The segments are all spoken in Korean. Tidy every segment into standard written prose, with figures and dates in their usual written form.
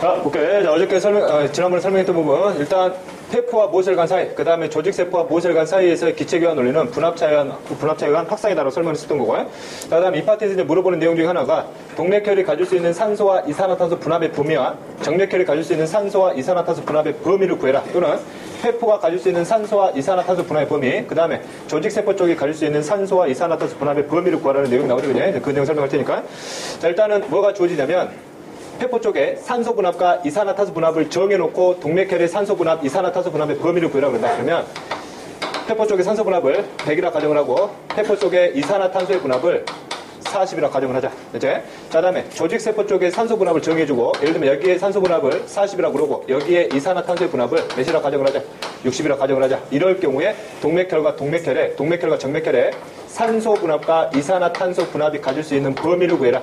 자, 볼게. 자, 어저께 지난번에 설명했던 부분. 일단, 페프와 모세혈관 사이, 그 다음에 조직세포와 모세혈관 사이에서의 기체교환 논리는 분합차이관 확산이다라고 설명했었던 거고요. 자, 그 다음에 이 파트에서 이제 물어보는 내용 중에 하나가, 동맥혈이 가질 수 있는 산소와 이산화탄소 분합의 범위와 정맥혈이 가질 수 있는 산소와 이산화탄소 분합의 범위를 구해라. 또는, 페프가 가질 수 있는 산소와 이산화탄소 분합의 범위, 그 다음에 조직세포 쪽이 가질 수 있는 산소와 이산화탄소 분합의 범위를 구하라는 내용이 나오죠. 그죠? 그 내용 설명할 테니까. 자, 일단은 뭐가 주어지냐면, 페포 쪽에 산소 분합과 이산화탄소 분합을 정해놓고 동맥혈의 산소 분합, 이산화탄소 분합의 범위를 구해라고 그런다. 그러면 페포 쪽의 산소 분합을 100이라 가정을 하고 페포 쪽의 이산화탄소의 분합을 40이라 가정을 하자. 이제 자, 다음에 조직세포 쪽의 산소 분합을 정해주고 예를 들면 여기에 산소 분합을 40이라 그러고 여기에 이산화탄소의 분합을 몇이라 가정을 하자. 60이라 가정을 하자. 이럴 경우에 동맥혈과 정맥혈의 산소 분합과 이산화탄소 분합이 가질 수 있는 범위를 구해라.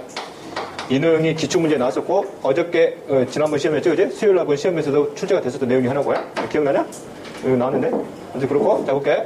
이 내용이 기출문제에 나왔었고 어저께 지난번 시험이었죠, 그지? 수요일 날 시험에서도 출제가 됐었던 내용이 하나고요. 기억나냐? 여기 나왔는데. 아무튼 그렇고 자 볼게.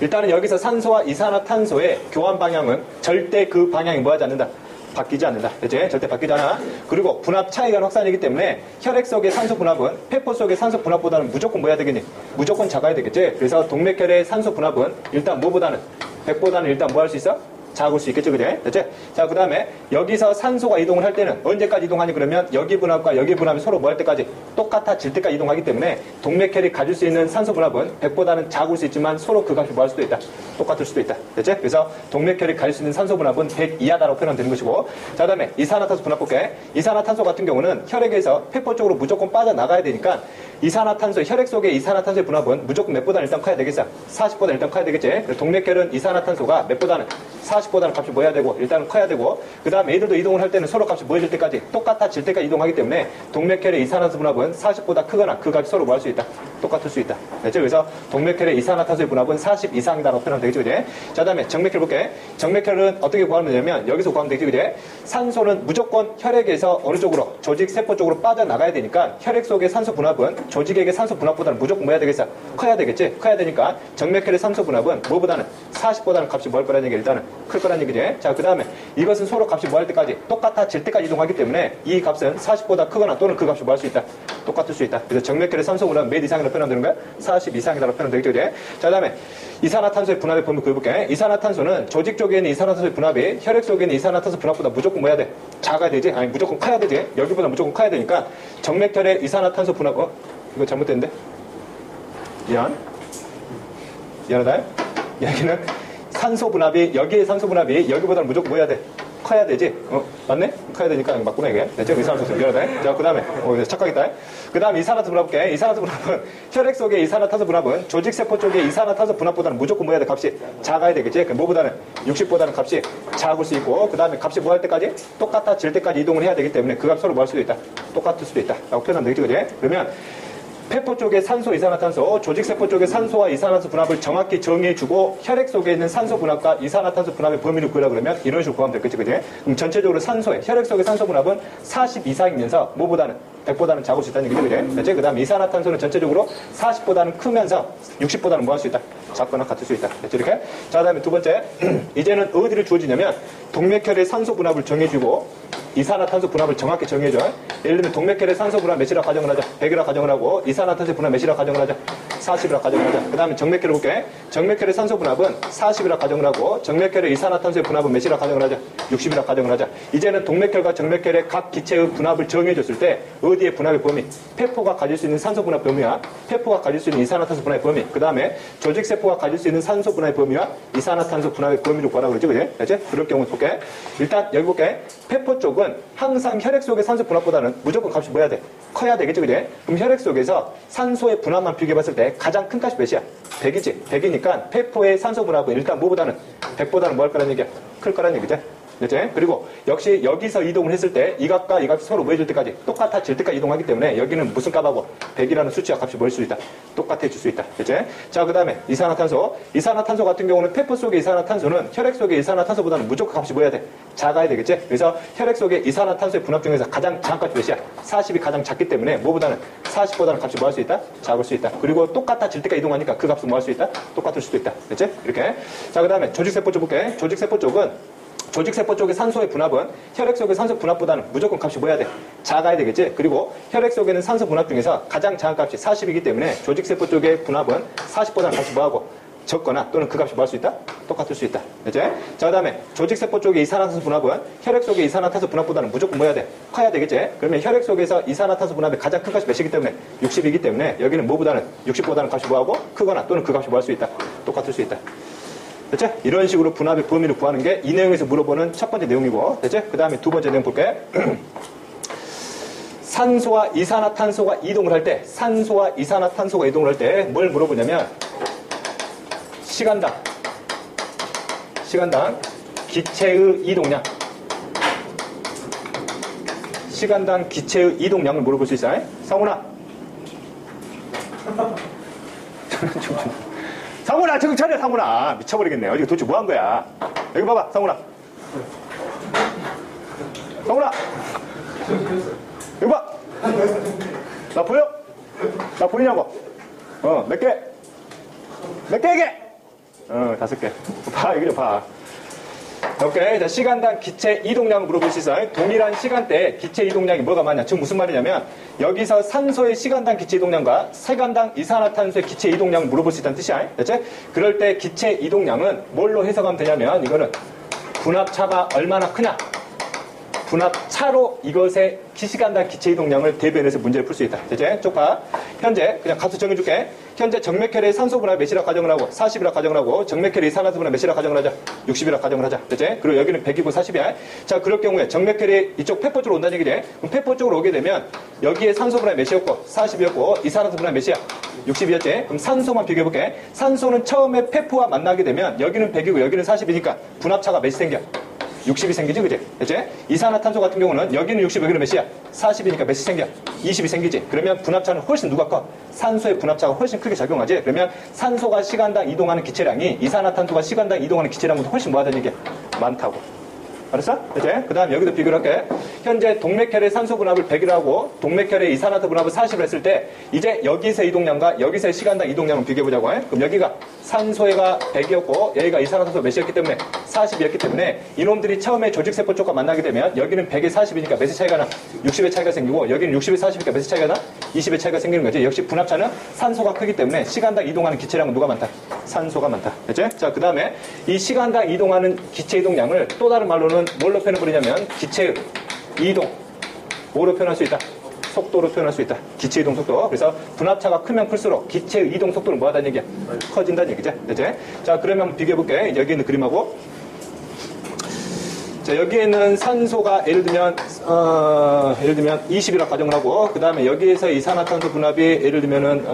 일단은 여기서 산소와 이산화탄소의 교환 방향은 절대 그 방향이 뭐하지 않는다. 바뀌지 않는다. 그치? 절대 바뀌지 않아. 그리고 분합 차이관 확산이기 때문에 혈액 속의 산소 분합은 페포 속의 산소 분합보다는 무조건 뭐야 되겠니? 무조건 작아야 되겠지? 그래서 동맥혈의 산소 분합은 일단 뭐보다는 100보다는 일단 뭐 할 수 있어? 작을 수 있겠죠, 그죠? 됐지? 자, 그 다음에 여기서 산소가 이동을 할 때는 언제까지 이동하니 그러면 여기 분합과 여기 분합이 서로 뭐 할 때까지 똑같아질 때까지 이동하기 때문에 동맥혈이 가질 수 있는 산소 분합은 100보다는 작을 수 있지만 서로 그 값이 뭐 할 수도 있다. 똑같을 수도 있다. 됐지? 그래서 동맥혈이 가질 수 있는 산소 분합은 100 이하다라고 표현되는 것이고 자, 그 다음에 이산화탄소 분합 볼게. 이산화탄소 같은 경우는 혈액에서 페포 쪽으로 무조건 빠져나가야 되니까 혈액 속의 이산화탄소의 분합은 무조건 몇 보다는 일단 커야 되겠어? 40보다 일단 커야 되겠지? 동맥혈은 이산화탄소가 몇 보다는 40보다는 값이 뭐 해야 되고 일단은 커야 되고 그 다음에 얘들도 이동을 할 때는 서로 값이 뭐 해질 때까지 똑같아질 때까지 이동하기 때문에 동맥혈의 이산화탄소 분합은 40보다 크거나 그 값이 서로 뭐 할 수 있다? 똑같을 수 있다. 됐죠? 그래서 동맥혈의 이산화탄소의 분합은 40 이상이다라고 표현하면 되겠죠? 그지? 자, 그 다음에 정맥혈 볼게. 정맥혈은 어떻게 구하면 되냐면 여기서 구하면 되겠죠? 그지? 산소는 무조건 혈액에서 어느 쪽으로 조직세포 쪽으로 빠져나가야 되니까 혈액 속의 산소 분합은 조직에게 산소 분합보다는 무조건 뭐 해야 되겠어? 커야 되겠지? 커야 되니까 정맥혈의 산소 분합은 뭐보다는 40보다는 값이 뭐 할 거라는 얘기 일단은 클 거라는 얘기지. 자, 그 다음에 이것은 서로 값이 뭐 할 때까지 똑같아질 때까지 이동하기 때문에 이 값은 40보다 크거나 또는 그 값이 뭐 할 수 있다? 똑같을 수 있다. 그래서 정맥혈의 산소 분합은 몇 이상이라고 표현하면 되는 거야? 40 이상이라고 표현하면 되겠죠. 그지? 자, 그 다음에 이산화탄소의 분합의 범위 그려볼게. 이산화탄소는 조직 쪽에 있는 이산화탄소의 분합이 혈액 속에 있는 이산화탄소 분합보다 무조건 뭐 해야 돼? 작아야 되지? 아니 무조건 커야 되지? 여기보다 무조건 커야 되니까 정맥혈의 이산화탄소 분합 이거 잘못됐는데? 미안하다. 여기는 산소 분합이 여기에 산소 분합이 여기보다는 무조건 뭐 해야 돼? 커야 되지? 맞네? 커야 되니까 맞구나 이게. 됐죠? 이산화탄소 미안하다. 자, 그 다음에 착각했다. 그 다음에 이산화탄소 분합 볼게. 이산화탄소 분합은 혈액 속의 이산화탄소 분합은 조직세포 쪽의 이산화탄소 분합보다는 무조건 뭐 해야 돼? 값이 작아야 되겠지? 뭐보다는 60보다는 값이 작을 수 있고 그 다음에 값이 뭐 할 때까지? 똑같아질 때까지 이동을 해야 되기 때문에 그 값 서로 뭐 할 수도 있다. 똑같을 수도 있다. 라고 표현하면 되겠죠? 그지? 그러면 페포 쪽의 산소, 이산화탄소, 조직세포 쪽의 산소와 이산화탄소 분합을 정확히 정해주고 혈액 속에 있는 산소 분합과 이산화탄소 분합의 범위를 구하라 그러면 이런 식으로 구하면 되겠지, 그지? 그럼 전체적으로 혈액 속의 산소 분합은 40 이상이면서 뭐보다는 100보다는 작을 수 있다는 얘기죠, 그지? 됐지? 그 다음에 이산화탄소는 전체적으로 40보다는 크면서 60보다는 뭐 할 수 있다? 작거나 같을 수 있다. 됐죠, 이렇게? 자, 그 다음에 두 번째. 이제는 어디를 주어지냐면 동맥혈의 산소 분합을 정해주고 이산화탄소 분합을 정확히 정해줘. 예를 들면 동맥혈의 산소 분합 몇이라 가정을 하자. 100이라 가정을 하고 이산화탄소 분합 몇이라 가정을 하자. 40이라 가정을 하자. 그 다음에 정맥혈을 볼게. 정맥혈의 산소 분합은 40이라 가정을 하고 정맥혈의 이산화탄소의 분합은 몇이라 가정을 하자. 60이라 가정을 하자. 이제는 동맥혈과 정맥혈의 각 기체의 분합을 정해줬을 때 어디의 분합의 범위? 페포가 가질 수 있는 산소 분합 범위와 페포가 가질 수 있는 이산화탄소 분합의 범위. 그 다음에 조직세포가 가질 수 있는 산소 분합의 범위와 이산화탄소 분합의 범위를 구하라고 그러죠, 그지? 그치? 그럴 경우 볼게. 일단 여기 볼게. 페포 쪽은 항상 혈액 속의 산소 분합보다는 무조건 값이 뭐 해야 돼? 커야 되겠죠, 그지? 그럼 혈액 속에서 산소의 분합만 비교해봤을 때 가장 큰 값이 몇이야? 100이지. 100이니까 페포의 산소 분합은 일단 뭐보다는 100보다는 뭐 할 거라는 얘기야? 클 거라는 얘기죠. 됐지? 그리고 역시 여기서 이동을 했을 때 이 값과 이 값이 서로 뭐 해줄 때까지 똑같아질 때까지 이동하기 때문에 여기는 무슨 값하고 100이라는 수치와 값이 뭐일 수 있다? 똑같아질 수 있다. 됐지? 자, 그 다음에 이산화탄소. 이산화탄소 같은 경우는 페포 속의 이산화탄소는 혈액 속의 이산화탄소보다는 무조건 값이 뭐 해야 돼? 작아야 되겠지? 그래서 혈액 속의 이산화탄소의 분합 중에서 가장 작은 값이 몇이야? 40이 가장 작기 때문에 뭐보다는 40보다는 값이 뭐 할 수 있다? 작을 수 있다. 그리고 똑같아질 때까지 이동하니까 그 값은 뭐 할 수 있다? 똑같을 수도 있다. 됐지? 이렇게. 자, 그 다음에 조직세포 쪽 볼게. 조직세포 쪽은 조직세포 쪽의 산소의 분압은 혈액 속의 산소 분압보다는 무조건 값이 뭐야 돼? 작아야 되겠지? 그리고 혈액 속에는 산소 분압 중에서 가장 작은 값이 40이기 때문에 조직세포 쪽의 분압은 40보다는 값이 뭐하고? 적거나 또는 그 값이 뭐 할 수 있다? 똑같을 수 있다. 그치? 자, 그 다음에 조직세포 쪽의 이산화탄소 분압은 혈액 속의 이산화탄소 분압보다는 무조건 뭐야 돼? 커야 되겠지? 그러면 혈액 속에서 이산화탄소 분압의 가장 큰 값이 몇이기 때문에? 60이기 때문에 여기는 뭐보다는 60보다는 값이 뭐하고? 크거나 또는 그 값이 뭐 할 수 있다? 똑같을 수 있다. 됐지? 이런 식으로 분압의 범위를 구하는 게 이 내용에서 물어보는 첫 번째 내용이고, 됐지? 그 다음에 두 번째 내용 볼게. 산소와 이산화탄소가 이동을 할 때, 산소와 이산화탄소가 이동을 할 때 뭘 물어보냐면, 시간당 기체의 이동량, 시간당 기체의 이동량을 물어볼 수 있어요. 상훈아. 상훈아, 정신 차려, 상훈아. 미쳐버리겠네. 어디 도대체 뭐 한 거야? 여기 봐봐, 상훈아. 상훈아. 여기 봐. 나 보여? 나 보이냐고? 몇 개? 몇 개, 이게? 5개. 봐, 여기 좀 봐. 오케이. 자, 시간당 기체 이동량을 물어볼 수 있어요. 동일한 시간대에 기체 이동량이 뭐가 많냐? 지금 무슨 말이냐면, 여기서 산소의 시간당 기체 이동량과 시간당 이산화탄소의 기체 이동량을 물어볼 수 있다는 뜻이야. 됐지? 그럴 때 기체 이동량은 뭘로 해석하면 되냐면, 이거는 분압차가 얼마나 크냐? 분압차로 이것의 시간당 기체 이동량을 대변해서 문제를 풀 수 있다. 됐지? 쭉 봐. 현재 그냥 값을 정해줄게. 현재 정맥혈의 산소 분압 몇이라 가정을 하고 40이라 가정을 하고 정맥혈의 이산화탄소 분압 몇이라 가정을 하자. 60이라 가정을 하자. 됐지? 그리고 여기는 100이고 40이야. 자, 그럴 경우에 정맥혈이 이쪽 폐포 쪽으로 온다는 얘기지. 그럼 폐포 쪽으로 오게 되면 여기에 산소 분압 몇이었고 40이었고 이산화탄소 분압 몇이야? 60이었지? 그럼 산소만 비교해볼게. 산소는 처음에 폐포와 만나게 되면 여기는 100이고 여기는 40이니까 분압차가 몇이 생겨? 60이 생기지, 그지? 그치? 이산화탄소 같은 경우는 여기는 60, 여기는 몇이야? 40이니까 몇이 생겨? 20이 생기지. 그러면 분압차는 훨씬 누가 커? 산소의 분압차가 훨씬 크게 작용하지. 그러면 산소가 시간당 이동하는 기체량이 이산화탄소가 시간당 이동하는 기체량보다 훨씬 뭐하다는 얘기야? 많다고. 알았어? 그치? 그 다음 여기도 비교를 할게. 현재 동맥혈의 산소 분압을 100이라고 하고 동맥혈의 이산화탄소 분압을 40을 했을 때 이제 여기서의 이동량과 여기서의 시간당 이동량을 비교해보자고 해. 그럼 여기가 산소가 100이었고 여기가 이산화탄소 몇이었기 때문에 40이었기 때문에 이놈들이 처음에 조직세포 쪽과 만나게 되면 여기는 100에 40이니까 몇의 차이가 나? 60의 차이가 생기고 여기는 60에 40이니까 몇의 차이가 나? 20의 차이가 생기는 거지. 역시 분압차는 산소가 크기 때문에 시간당 이동하는 기체량은 누가 많다? 산소가 많다. 됐지? 자, 그 다음에 이 시간당 이동하는 기체 이동량을 또 다른 말로는 뭘로 표현해버리냐면 기체의 이동, 뭐로 표현할 수 있다? 속도로 표현할 수 있다. 기체 이동 속도. 그래서 분압차가 크면 클수록 기체의 이동 속도는 뭐 하다는 얘기야? 커진다는 얘기죠. 됐지? 자, 그러면 한번 비교해볼게. 여기 있는 그림하고. 자, 여기에는 산소가 예를 들면 20이라 가정을 하고, 그 다음에 여기에서 이산화탄소 분압이 예를 들면은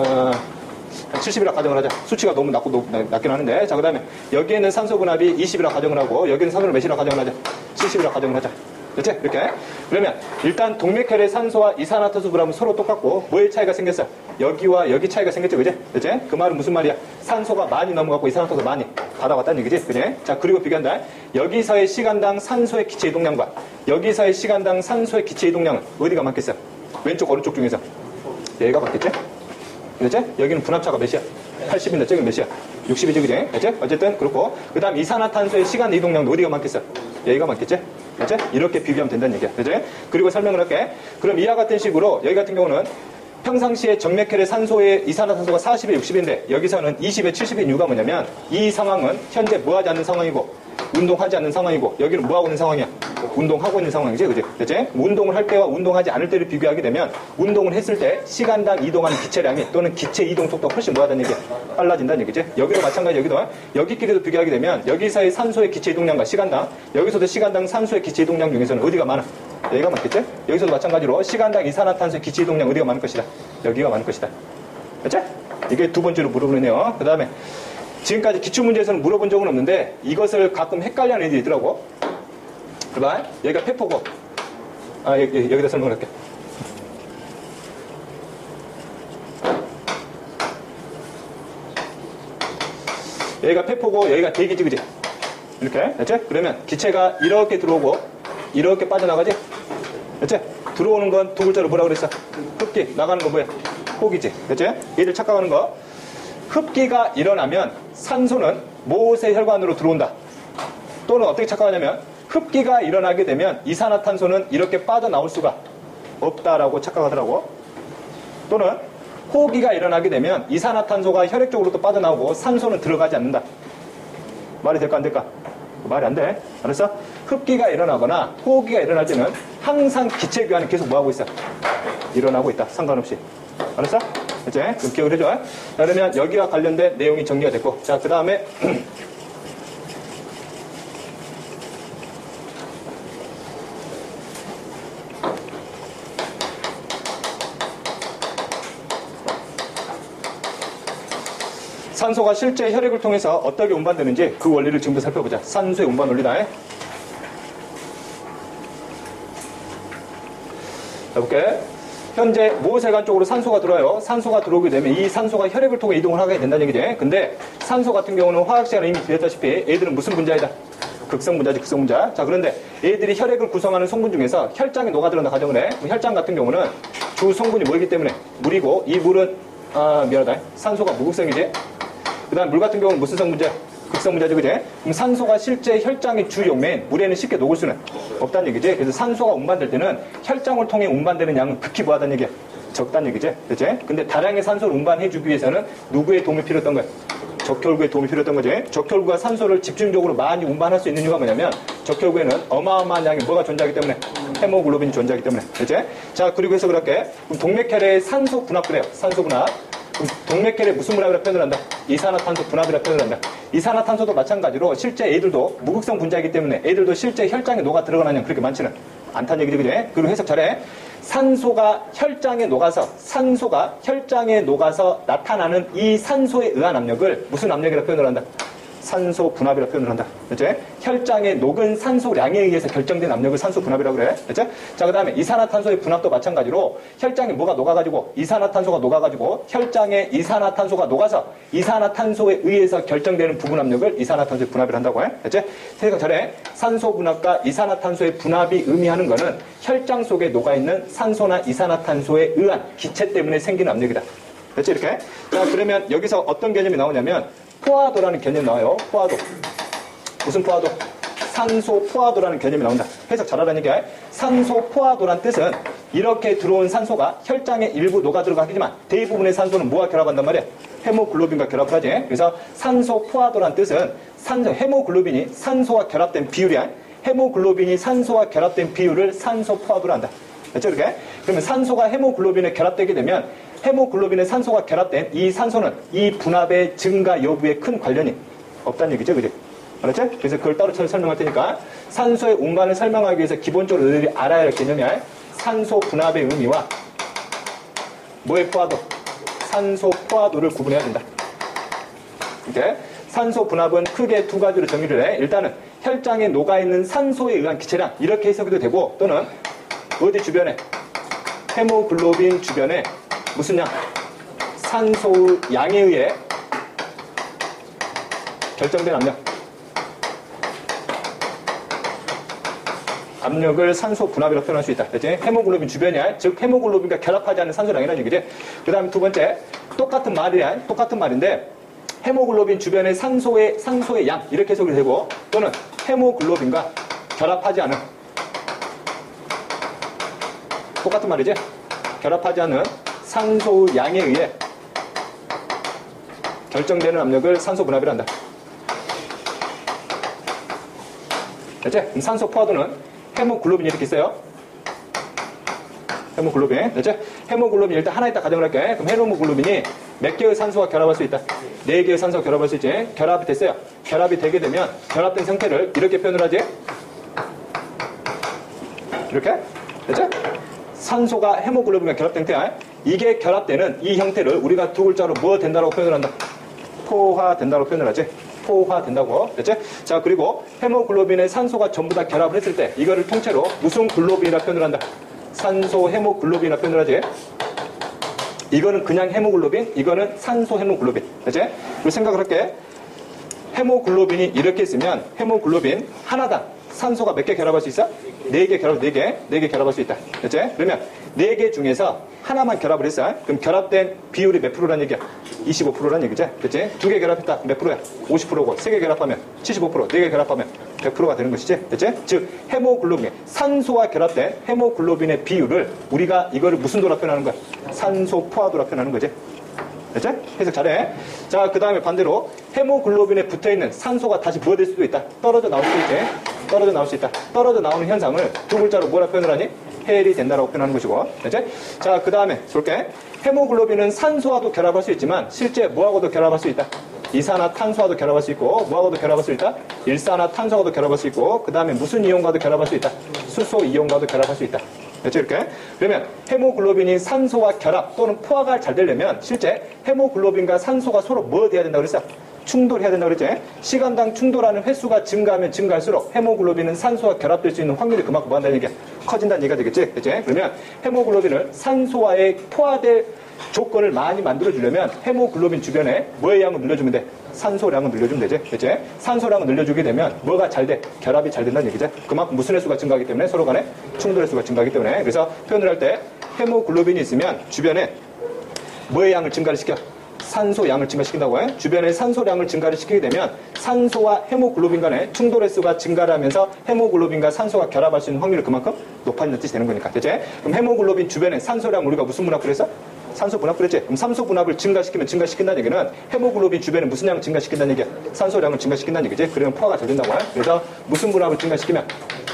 70이라 가정을 하자. 수치가 너무 낮긴 하는데. 자, 그 다음에 여기에는 산소 분압이 20이라 가정을 하고, 여기는 산소를 몇이라 가정을 하자? 70이라 가정을 하자. 됐지? 이렇게. 그러면 일단 동맥혈의 산소와 이산화탄소 분압은 서로 똑같고, 뭐의 차이가 생겼어? 여기와 여기 차이가 생겼죠, 그지? 됐지? 그 말은 무슨 말이야? 산소가 많이 넘어가고 이산화탄소 많이 받아왔다는 얘기지, 그지? 자, 그리고 비교한다. 여기서의 시간당 산소의 기체 이동량과 여기서의 시간당 산소의 기체 이동량은 어디가 많겠어? 왼쪽, 오른쪽 중에서 얘가 많겠지? 그렇지? 여기는 분압차가 몇이야? 80인데 저기 몇이야? 60이지, 그지? 그렇지? 어쨌든 그렇고, 그 다음 이산화탄소의 시간 이동량도 어디가 많겠어? 여기가 많겠지? 그렇지? 이렇게 비교하면 된다는 얘기야. 그렇지? 그리고 설명을 할게. 그럼 이와 같은 식으로 여기 같은 경우는 평상시에 정맥혈의 산소의 이산화탄소가 40에 60인데 여기서는 20에 70인 이유가 뭐냐면 이 상황은 현재 뭐하지 않는 상황이고 운동하지 않는 상황이고 여기는 뭐하고 있는 상황이야? 운동하고 있는 상황이지, 그지? 그치? 운동을 할 때와 운동하지 않을 때를 비교하게 되면 운동을 했을 때 시간당 이동하는 기체량이 또는 기체 이동 속도가 훨씬 뭐하다는 얘기야? 빨라진다는 얘기지? 여기도 마찬가지, 여기끼리도 비교하게 되면 여기서의 산소의 기체 이동량과 시간당, 여기서도 시간당 산소의 기체 이동량 중에서는 어디가 많아? 여기가 많겠지? 여기서도 마찬가지로 시간당 이산화탄소의 기체 이동량 어디가 많을 것이다? 여기가 많을 것이다. 그치? 이게 두 번째로 물어보네요. 그 다음에 지금까지 기출문제에서는 물어본 적은 없는데 이것을 가끔 헷갈려하는 애들이 있더라고. 봐봐. 여기가 폐포고. 여기다 설명을 할게. 여기가 폐포고 여기가 대기지, 그지? 이렇게. 됐지? 그러면 기체가 이렇게 들어오고 이렇게 빠져나가지? 됐지? 들어오는 건 두 글자로 뭐라 그랬어? 흡기. 나가는 건 뭐야? 호기지. 됐지? 얘들 착각하는 거. 흡기가 일어나면 산소는 무엇의 혈관으로 들어온다. 또는 어떻게 착각하냐면 흡기가 일어나게 되면 이산화탄소는 이렇게 빠져나올 수가 없다라고 착각하더라고. 또는 호흡기가 일어나게 되면 이산화탄소가 혈액 쪽으로 또 빠져나오고 산소는 들어가지 않는다. 말이 될까 안 될까? 말이 안 돼. 알았어? 흡기가 일어나거나 호흡기가 일어날 때는 항상 기체교환이 계속 뭐하고 있어? 일어나고 있다. 상관없이. 알았어? 이제 그럼 기억을 해줘. 자, 그러면 여기와 관련된 내용이 정리가 됐고, 자, 그 다음에 산소가 실제 혈액을 통해서 어떻게 운반되는지 그 원리를 지금부터 살펴보자. 산소의 운반 원리다. 자, 볼게. 현재 모세관 쪽으로 산소가 들어와요. 산소가 들어오게 되면 이 산소가 혈액을 통해 이동을 하게 된다는 얘기지. 근데 산소 같은 경우는 화학시간을 이미 드렸다시피 얘들은 무슨 분자이다? 극성 분자지, 극성 분자. 자, 그런데 얘들이 혈액을 구성하는 성분 중에서 혈장이 녹아들어간다 가정을 해. 혈장 같은 경우는 주 성분이 뭐이기 때문에 물이고, 이 물은 미안하다. 산소가 무극성이지. 그 다음 물 같은 경우는 무슨 성분자? 극성분자지, 그지? 그럼 산소가 실제 혈장의 주 용매인 물에는 쉽게 녹을 수는 없다는 얘기지. 그래서 산소가 운반될 때는 혈장을 통해 운반되는 양은 극히 뭐하다는 얘기야? 적다는 얘기지. 그치? 근데 다량의 산소를 운반해주기 위해서는 누구의 도움이 필요했던 거야? 적혈구의 도움이 필요했던 거지. 적혈구가 산소를 집중적으로 많이 운반할 수 있는 이유가 뭐냐면 적혈구에는 어마어마한 양의 뭐가 존재하기 때문에 헤모글로빈이 존재하기 때문에. 그치? 자, 그리고 해석을 할게. 그럼 동맥혈의 산소 분압 그래요. 산소 분압. 동맥혈의 무슨 분압이라 표현을 한다? 이산화탄소 분압이라 표현을 한다. 이산화탄소도 마찬가지로 실제 애들도 무극성 분자이기 때문에 애들도 실제 혈장에 녹아 들어가는 양 그렇게 많지는 않다는 얘기지, 그지? 그리고 해석 잘해. 산소가 혈장에 녹아서 나타나는 이 산소에 의한 압력을 무슨 압력이라 표현을 한다? 산소 분압이라 표현을 한다. 그치? 혈장에 녹은 산소량에 의해서 결정된 압력을 산소 분압이라고 그래. 그치? 자, 그 다음에 이산화탄소의 분압도 마찬가지로 혈장에 뭐가 녹아가지고 이산화탄소가 녹아가지고 혈장에 이산화탄소가 녹아서 이산화탄소에 의해서 결정되는 부분 압력을 이산화탄소의 분압이라 한다고 해. 그치? 생각 잘해. 산소 분압과 이산화탄소의 분압이 의미하는 거는 혈장 속에 녹아있는 산소나 이산화탄소에 의한 기체 때문에 생기는 압력이다. 그치? 이렇게. 자, 그러면 여기서 어떤 개념이 나오냐면 포화도라는 개념이 나와요. 포화도. 무슨 포화도? 산소 포화도라는 개념이 나온다. 해석 잘하라는 얘기야. 산소 포화도란 뜻은 이렇게 들어온 산소가 혈장에 일부 녹아 들어가겠지만 대부분의 산소는 뭐와 결합한단 말이야? 헤모글로빈과 결합을 하지. 그래서 산소 포화도란 뜻은 헤모글로빈이 산소와 결합된 비율이야. 헤모글로빈이 산소와 결합된 비율을 산소 포화도로 한다. 그렇죠? 이렇게? 그러면 산소가 헤모글로빈에 결합되게 되면 헤모글로빈에 산소가 결합된 이 산소는 이 분압의 증가 여부에 큰 관련이 없다는 얘기죠, 그지? 알았죠? 그래서 그걸 따로 설명할 테니까 산소의 운반을 설명하기 위해서 기본적으로 너희들이 알아야 할 개념이 산소 분압의 의미와 뭐의 포화도? 산소 포화도를 구분해야 된다. 이렇게 산소 분압은 크게 두 가지로 정의를 해. 일단은 혈장에 녹아있는 산소에 의한 기체량 이렇게 해석해도 되고, 또는 어디 주변에? 헤모글로빈 주변에 무슨 양? 산소 양에 의해 결정된 압력을 산소 분압이라고 표현할 수 있다. 그치? 헤모글로빈 주변이야. 즉 헤모글로빈과 결합하지 않는 산소량이라는 얘기지. 그 다음에 두 번째, 똑같은 말인데 헤모글로빈 주변의 산소의 양 이렇게 해석이 되고, 또는 헤모글로빈과 결합하지 않은, 똑같은 말이지. 결합하지 않은 산소 양에 의해 결정되는 압력을 산소 분압이라 한다. 됐지? 산소 포화도는 헤모글로빈이 이렇게 있어요. 헤모글로빈. 됐지? 헤모글로빈 일단 하나 있다 가정을 할게. 그럼 헤모글로빈이 몇 개의 산소와 결합할 수 있다? 4개의 산소와 결합할 수 있지. 결합이 됐어요. 결합이 되게 되면 결합된 상태를 이렇게 표현을 하지. 이렇게. 됐지? 산소가 헤모글로빈과 결합된 형태야. 이게 결합되는 이 형태를 우리가 두 글자로 뭐 된다고 표현을 한다? 포화된다고 표현을 하지. 포화된다고. 됐지? 자, 그리고 헤모글로빈에 산소가 전부 다 결합을 했을 때 이거를 통째로 무슨 글로빈이라 표현을 한다? 산소 헤모글로빈이라 표현을 하지. 이거는 그냥 헤모글로빈, 이거는 산소 헤모글로빈. 됐지? 그리고 생각을 할게. 헤모글로빈이 이렇게 있으면 헤모글로빈 하나당 산소가 몇 개 결합할 수 있어? 4개 결합, 4개 결합할 수 있다. 됐지? 그러면 4개 중에서 하나만 결합을 했어. 그럼 결합된 비율이 몇 프로란 얘기야? 25%란 얘기지? 됐지? 2개 결합했다. 몇 프로야? 50%고, 3개 결합하면 75%, 4개 결합하면 100%가 되는 것이지? 됐지? 즉, 헤모글로빈, 산소와 결합된 헤모글로빈의 비율을 우리가 이거를 무슨 도라 표현하는 거야? 산소 포화도라 표현하는 거지? 됐지? 해석 잘해. 자, 그 다음에 반대로 헤모글로빈에 붙어있는 산소가 다시 뭐 될 수도 있다? 떨어져 나올 수 있지? 떨어져 나올 수 있다. 떨어져 나오는 현상을 두 글자로 뭐라 표현을 하니? 해일이 된다라고 표현하는 것이고. 됐지? 자, 그 다음에 볼게. 헤모글로빈은 산소와도 결합할 수 있지만 실제 뭐하고도 결합할 수 있다? 이산화탄소와도 결합할 수 있고 뭐하고도 결합할 수 있다? 일산화탄소와도 결합할 수 있고 그 다음에 무슨 이온과도 결합할 수 있다? 수소 이온과도 결합할 수 있다. 됐죠? 이렇게. 그러면 헤모글로빈이 산소와 결합 또는 포화가 잘 되려면 실제 헤모글로빈과 산소가 서로 뭐 돼야 된다고 그랬어? 충돌해야 된다고 그랬지? 시간당 충돌하는 횟수가 증가하면 증가할수록 헤모글로빈은 산소와 결합될 수 있는 확률이 그만큼 뭐 한다는 얘기야? 커진다는 얘기가 되겠지? 그치? 그러면 헤모글로빈을 산소와의 포화될 조건을 많이 만들어주려면 헤모글로빈 주변에 뭐의 양을 늘려주면 돼? 산소량을 늘려주면 되지? 그치? 산소량을 늘려주게 되면 뭐가 잘 돼? 결합이 잘 된다는 얘기지? 그만큼 무슨 횟수가 증가하기 때문에 서로 간에 충돌 횟수가 증가하기 때문에 그래서 표현을 할 때 헤모글로빈이 있으면 주변에 뭐의 양을 증가를 시켜? 산소 양을 증가시킨다고 해. 주변의 산소량을 증가를 시키게 되면 산소와 헤모글로빈 간의 충돌 횟수가 증가를 하면서 헤모글로빈과 산소가 결합할 수 있는 확률이 그만큼 높아진다는 뜻이 되는 거니까. 그치? 그럼 헤모글로빈 주변의 산소량 우리가 무슨 분압을 했어? 산소 분압 그랬지? 그럼 산소 분압을 증가시킨다는 얘기는 헤모글로빈 주변에 무슨 양을 증가시킨다는 얘기야? 산소량을 증가시킨다는 얘기지? 그러면 포화가 잘 된다고 해. 그래서 무슨 분압을 증가시키면?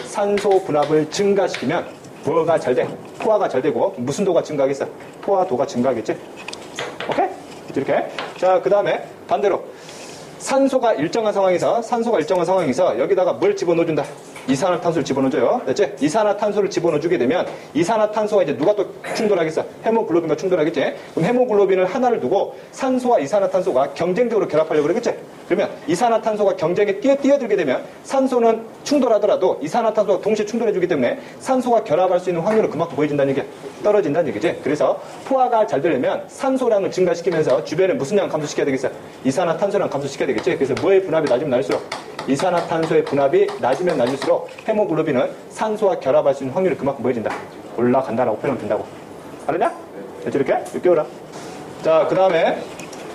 산소 분압을 증가시키면 뭐가 잘 돼? 포화가 잘 되고 무슨 도가 증가하겠어? 포화도가 증가하겠지? 오케이? 이렇게. 자, 그 다음에 반대로 산소가 일정한 상황에서 여기다가 뭘 집어넣어준다? 이산화탄소를 집어넣어줘요. 됐지? 이산화탄소를 집어넣어주게 되면 이산화탄소가 이제 누가 또 충돌하겠어? 헤모글로빈과 충돌하겠지? 그럼 헤모글로빈을 하나를 두고 산소와 이산화탄소가 경쟁적으로 결합하려고 그러겠지? 그러면 이산화탄소가 경쟁에 뛰어들게 되면 산소는 충돌하더라도 이산화탄소가 동시에 충돌해주기 때문에 산소가 결합할 수 있는 확률은 그만큼 보여진다는 얘기야. 떨어진다는 얘기지. 그래서 포화가 잘 되려면 산소량을 증가시키면서 주변에 무슨 양 감소시켜야 되겠어? 이산화탄소량 감소시켜야 되겠지. 그래서 뭐의 분압이 낮으면 낮을수록 이산화탄소의 분압이 낮으면 낮을수록 헤모글로빈은 산소와 결합할 수 있는 확률이 그만큼 보여진다. 올라간다라고 표현하면 된다고. 알았냐? 이렇게 깨워라. 자, 그 다음에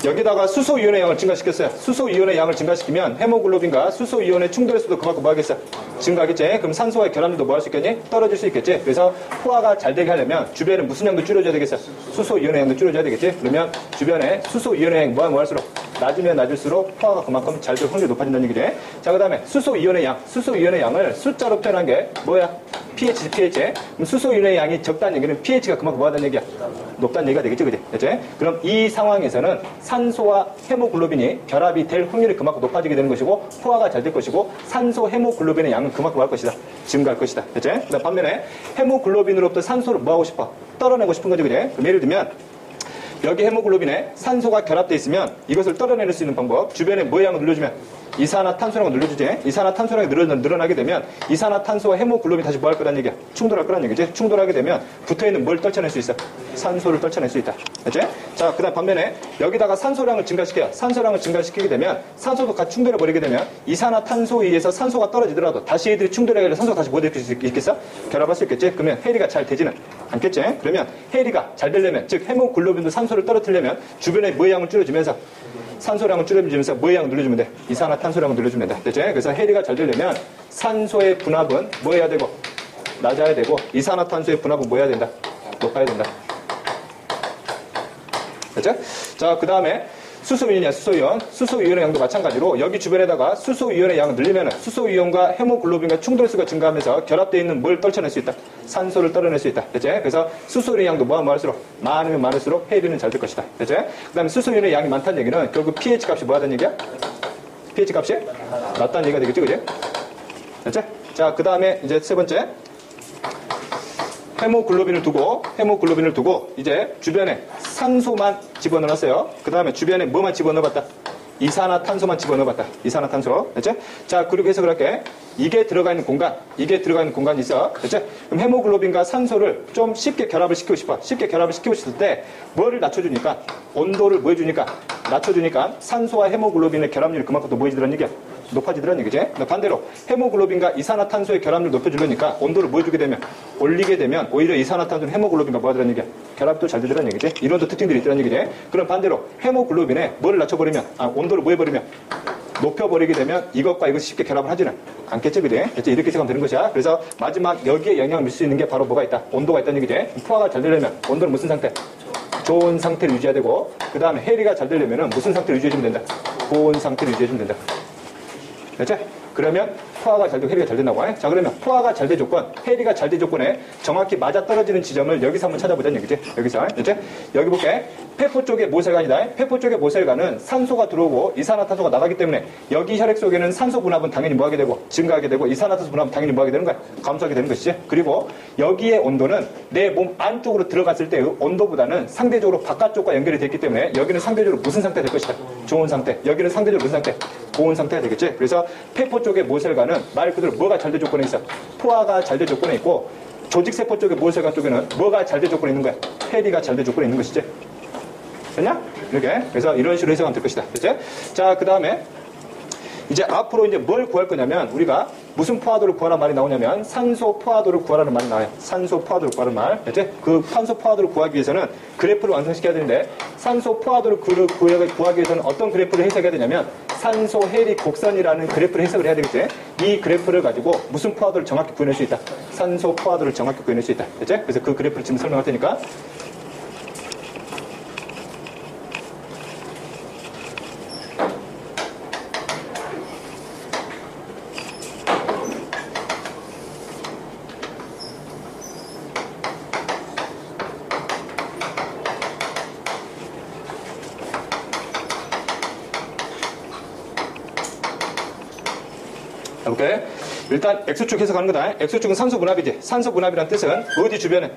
여기다가 수소이온의 양을 증가시켰어요. 수소이온의 양을 증가시키면 헤모글로빈과 수소이온의 충돌에서도 그만큼 뭐 하겠어? 증가하겠지? 그럼 산소와의 결합률도 뭐 할 수 있겠니? 떨어질 수 있겠지? 그래서 포화가 잘 되게 하려면 주변에 무슨 양도 줄여줘야 되겠어? 수소이온의 양도 줄여줘야 되겠지? 그러면 주변에 수소이온의 양 뭐 할수록? 낮으면 낮을수록 포화가 그만큼 잘 될 확률이 높아진다는 얘기지. 자, 그 다음에 수소이온의 양을 숫자로 표현한 게 뭐야? pH. 그럼 수소이온의 양이 적다는 얘기는 pH가 그만큼 뭐하다는 얘기야? 높다는 얘기가 되겠지, 그지? 그치? 그럼 이 상황에서는 산소와 헤모글로빈이 결합이 될 확률이 그만큼 높아지게 되는 것이고 포화가 잘 될 것이고 산소 헤모글로빈의 양은 그만큼 할 것이다. 증가할 것이다. 그치? 그다음 반면에 헤모글로빈으로부터 산소를 뭐 하고 싶어? 떨어내고 싶은 거지, 그지? 그럼 예를 들면 여기 헤모글로빈에 산소가 결합되어 있으면 이것을 떨어낼 수 있는 방법. 주변에 뭐의 양을 늘려주면? 이산화탄소량을 늘려주지. 이산화탄소량이 늘어나게 되면 이산화탄소와 헤모글로빈 다시 뭐 할 거란 얘기야? 충돌할 거란 얘기지. 충돌하게 되면 붙어있는 뭘 떨쳐낼 수 있어? 산소를 떨쳐낼 수 있다. 그치? 자, 그 다음 반면에 여기다가 산소량을 증가시켜요. 산소량을 증가시키게 되면 산소도 같이 충돌해버리게 되면 이산화탄소에 의해서 산소가 떨어지더라도 다시 애들이 충돌해서 산소가 다시 뭐 될 수 있겠어? 결합할 수 있겠지? 그러면 해리가 잘 되지는 않겠지? 그러면 해리가 잘 되려면 즉 헤모글로빈도 산소를 떨어뜨리려면 주변에 뭐의 양을 줄여주면서 산소량을 줄여주면서 뭐의 양을 늘려주면 돼? 이산화탄소량을 늘려주면 돼. 됐지? 그래서 해리가 잘 되려면 산소의 분압은 뭐 해야 되고? 낮아야 되고 이산화탄소의 분압은 뭐 해야 된다? 높아야 된다. 됐죠? 자, 그 다음에 수소이온이야, 수소이온. 수소이온의 양도 마찬가지로 여기 주변에다가 수소이온의 양을 늘리면 수소이온과 헤모글로빈과 충돌수가 증가하면서 결합되어 있는 뭘 떨쳐낼 수 있다? 산소를 떨어낼 수 있다. 됐지? 그래서 수소이온의 양도 뭐 할수록 많으면 많을수록 해리는 잘 될 것이다. 됐지? 그 다음에 수소이온의 양이 많다는 얘기는 결국 pH 값이 뭐 하다는 얘기야? pH 값이 낮다는 얘기가 되겠지, 그지? 됐지? 자, 그 다음에 이제 세 번째. 헤모글로빈을 두고 이제 주변에 산소만 집어넣었어요. 그 다음에 주변에 뭐만 집어넣어봤다? 이산화탄소만 집어넣어봤다. 이산화탄소. 됐지? 자, 그리고 해석을 할게. 이게 들어가 있는 공간이 있어. 됐지? 그럼 헤모글로빈과 산소를 좀 쉽게 결합을 시키고 싶어. 쉽게 결합을 시키고 싶을 때 뭐를 낮춰주니까? 온도를 뭐 해주니까? 낮춰주니까 산소와 헤모글로빈의 결합률이 그만큼 또 뭐 해지더란 얘기야? 높아지더라는 얘기지. 반대로 헤모글로빈과 이산화탄소의 결합률을 높여주려니까 온도를 뭐 해주게 되면 올리게 되면 오히려 이산화탄소는 헤모글로빈과 뭐 하더라는 얘기야. 결합도 잘 되더라는 얘기지. 이런 특징들이 있더라는 얘기지. 그럼 반대로 헤모글로빈에 뭐를 낮춰버리면 온도를 뭐 해버리면 높여버리게 되면 이것과 이것이 쉽게 결합을 하지는 않겠지, 그지? 이렇게 생각하면 되는 것이야. 그래서 마지막 여기에 영향을 미칠 수 있는 게 바로 뭐가 있다? 온도가 있다는 얘기지. 포화가 잘 되려면 온도는 무슨 상태? 좋은 상태를 유지해야 되고, 그 다음에 해리가 잘 되려면 무슨 상태를 유지해주면 된다? 고온 상태를 유지해주면 된다. 됐지? 그러면 포화가 잘 되고 해리가 잘 된다고 해. 자, 그러면 포화가 잘 된 조건, 해리가 잘 된 조건에 정확히 맞아떨어지는 지점을 여기서 한번 찾아보자는 얘기지. 여기서. 됐지? 여기 볼게. 폐포 쪽의 모세관이다. 폐포 쪽의 모세관은 산소가 들어오고 이산화탄소가 나가기 때문에 여기 혈액 속에는 산소 분압은 당연히 뭐하게 되고 증가하게 되고 이산화탄소 분압은 당연히 뭐하게 되는 거야? 감소하게 되는 것이지. 그리고 여기의 온도는 내 몸 안쪽으로 들어갔을 때의 온도보다는 상대적으로 바깥쪽과 연결이 됐기 때문에 여기는 상대적으로 무슨 상태가 될 것이다? 좋은 상태. 여기는 상대적으로 무슨 상태? 고온 상태가 되겠지. 그래서 폐포 쪽의 모세관은 말 그대로 뭐가 잘 된 조건에 있어? 포화가 잘 된 조건에 있고 조직세포 쪽의 모세관 쪽에는 뭐가 잘 된 조건에 있는 거야? 해리가 잘 된 조건에 있는 것이지. 됐냐? 이렇게. 그래서 이런 식으로 해석하면 될 것이다. 됐지? 자, 그 다음에 이제 앞으로 이제 뭘 구할 거냐면 우리가 무슨 포화도를 구하라는 말이 나오냐면 산소 포화도를 구하라는 말이 나와요. 산소 포화도를 구하라는 말. 됐지? 그 산소 포화도를 구하기 위해서는 그래프를 완성시켜야 되는데 산소 포화도를 구하기 위해서는 어떤 그래프를 해석해야 되냐면 산소 해리 곡선이라는 그래프를 해석을 해야 되겠지? 이 그래프를 가지고 무슨 포화도를 정확히 구해낼 수 있다. 산소 포화도를 정확히 구해낼 수 있다. 됐지? 그래서 그 그래프를 지금 설명할 테니까 해볼게. 일단 X축 해석하는 거다. X축은 산소 분압이지. 산소 분압이란 뜻은 어디 주변에?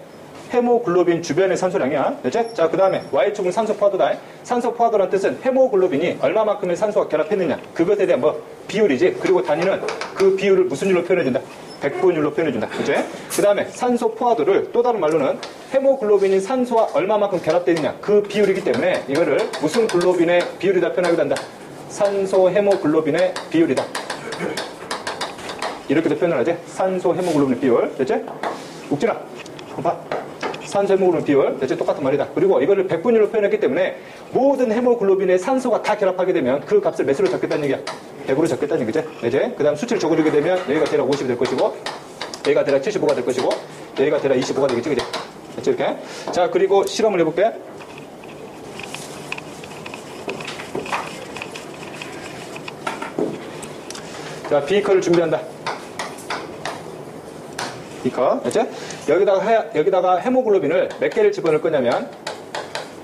헤모글로빈 주변의 산소량이야. 됐지? 자, 그 다음에 Y축은 산소 포화도다. 산소 포화도란 뜻은 헤모글로빈이 얼마만큼의 산소와 결합했느냐. 그것에 대한 뭐 비율이지. 그리고 단위는 그 비율을 무슨 율로 표현해준다? 백분율로 표현해준다. 그치? 그 다음에 산소 포화도를 또 다른 말로는 헤모글로빈이 산소와 얼마만큼 결합되어 있느냐. 그 비율이기 때문에 이거를 무슨 글로빈의 비율이다 표현하기도 한다. 산소 헤모글로빈의 비율이다. 이렇게도 표현을 하지. 산소 헤모글로빈 비율. 됐지? 욱진아, 봐. 산소 헤모글로빈 비율. 됐지? 똑같은 말이다. 그리고 이거를 백분율로 표현했기 때문에 모든 헤모글로빈의 산소가 다 결합하게 되면 그 값을 몇으로 적겠다는 얘기야? 100으로 적겠다는 얘기지. 됐지? 그 다음 수치를 적어주게 되면 여기가 대략 50이 될 것이고 여기가 대략 75가 될 것이고 여기가 대략 25가 되겠지. 그지? 됐지? 이렇게. 자, 그리고 실험을 해볼게. 자, 비커를 준비한다. 비커. 됐지? 여기다가 헤모글로빈을 몇 개를 집어넣을 거냐면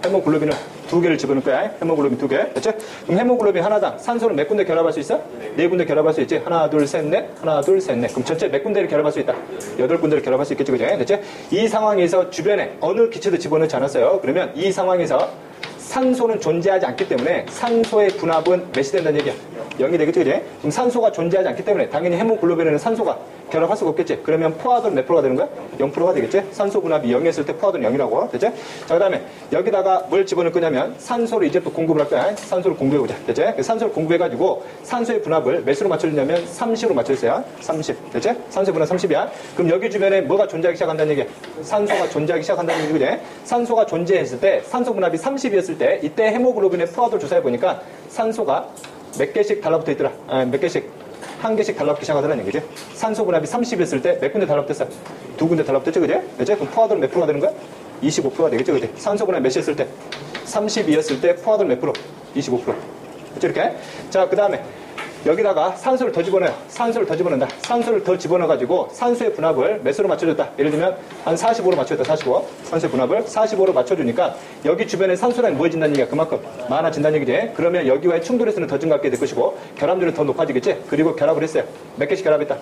헤모글로빈을 2개를 집어넣을 거야. 헤모글로빈 2개. 됐지? 그럼 헤모글로빈 하나당 산소를 몇 군데 결합할 수 있어? 4군데 결합할 수 있지. 하나, 둘, 셋, 넷. 하나, 둘, 셋, 넷. 그럼 전체 몇 군데를 결합할 수 있다? 8군데를 결합할 수 있겠지. 그지? 됐지? 이 상황에서 주변에 어느 기체도 집어넣지 않았어요. 그러면 이 상황에서 산소는 존재하지 않기 때문에 산소의 분압은 몇이 된다는 얘기야? 0이 되겠지, 그지? 그럼 산소가 존재하지 않기 때문에 당연히 헤모글로빈에는 산소가 결합할 수가 없겠지. 그러면 포화도는 몇 프로가 되는 거야? 0%가 되겠지? 산소 분압이 0이었을 때 포화도는 0이라고. 됐지? 자, 그 다음에 여기다가 뭘 집어넣을 거냐면 산소를 이제 또 공급을 할 거야. 산소를 공급해보자. 됐지? 산소를 공급해가지고 산소의 분압을 몇으로 맞춰주냐면 30으로 맞춰주세요. 30. 됐지? 산소의 분압 30이야. 그럼 여기 주변에 뭐가 존재하기 시작한다는 얘기야? 산소가 존재하기 시작한다는 얘기지, 그지? 산소가 존재했을 때 산소 분압이 30이었을 때 이때 헤모글로빈의 포화도를 조사해보니까 산소가 몇 개씩 달라붙어 있더라. 몇 개씩. 한 개씩 달라붙기 시작하더라는 얘기지. 산소 분압이 30이었을 때 몇 군데 달라붙었어? 2군데 달라붙었지, 그지? 그지? 그럼 포화도는 몇 프로가 되는 거야? 25%가 되겠지, 그지? 산소 분압 몇이었을 때? 32였을 때 포화도는 몇 프로? 25%. 그치, 이렇게? 자, 그 다음에 여기다가 산소를 더 집어넣어요. 산소를 더 집어넣는다. 산소를 더 집어넣어가지고 산소의 분압을 몇으로 맞춰줬다. 예를 들면 한 45로 맞춰줬다. 45. 산소의 분압을 45로 맞춰주니까 여기 주변에 산소량이 뭐해진다는 얘기야? 그만큼 많아진다는 얘기지. 그러면 여기와의 충돌에서는 더 증가하게 될 것이고 결합률은 더 높아지겠지. 그리고 결합을 했어요. 몇 개씩 결합했다?